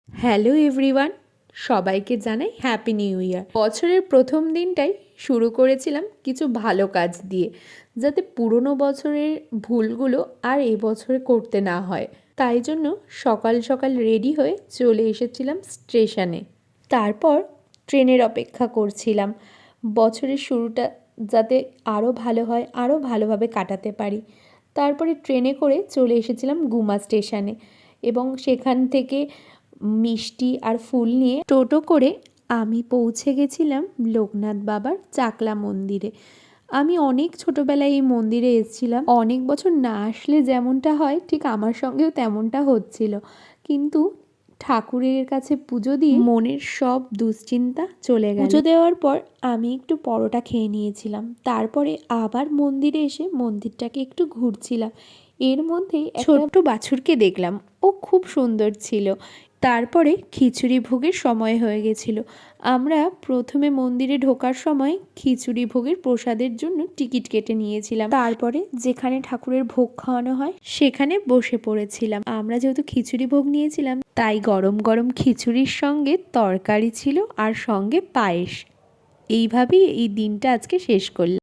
Hello everyone, সবাইকে জানাই happy new year. বছরের প্রথম দিনটাই শুরু করেছিলাম কিছু ভালো কাজ দিয়ে, যাতে পুরনো বছরের ভুলগুলো আর এই বছরে করতে না হয়। তাই জন্য সকাল সকাল রেডি হয়ে চলে এসেছিলাম স্টেশনে। তারপর ট্রেনের অপেক্ষা করছিলাম, বছরের শুরুটা যাতে আরও ভালো হয়, আরও ভালোভাবে কাটাতে পারি। তারপরে ট্রেনে করে চলে এসেছিলাম গুমা স্টেশনে এবং সেখান থেকে মিষ্টি আর ফুল নিয়ে টোটো করে আমি পৌঁছে গেছিলাম লোকনাথ বাবার চাকলা মন্দিরে। আমি অনেক ছোটোবেলায় এই মন্দিরে এসেছিলাম, অনেক বছর না আসলে যেমনটা হয় ঠিক আমার সঙ্গেও তেমনটা হচ্ছিল। কিন্তু ঠাকুরের কাছে পুজো দিয়ে মনের সব দুশ্চিন্তা চলে গেল। পুজো দেওয়ার পর আমি একটু পরোটা খেয়ে নিয়েছিলাম, তারপরে আবার মন্দিরে এসে মন্দিরটাকে একটু ঘুরছিলাম। এর মধ্যে ছোট্ট বাছুরকে দেখলাম, ও খুব সুন্দর ছিল। তারপরে খিচুড়ি ভোগের সময় হয়ে গেছিল। আমরা প্রথমে মন্দিরে ঢোকার সময় খিচুড়ি ভোগের প্রসাদের জন্য টিকিট কেটে নিয়েছিলাম। তারপরে যেখানে ঠাকুরের ভোগ খাওয়ানো হয় সেখানে বসে পড়েছিলাম। আমরা যেহেতু খিচুড়ি ভোগ নিয়েছিলাম, তাই গরম গরম খিচুড়ির সঙ্গে তরকারি ছিল আর সঙ্গে পায়েস। এইভাবেই এই দিনটা আজকে শেষ করলাম।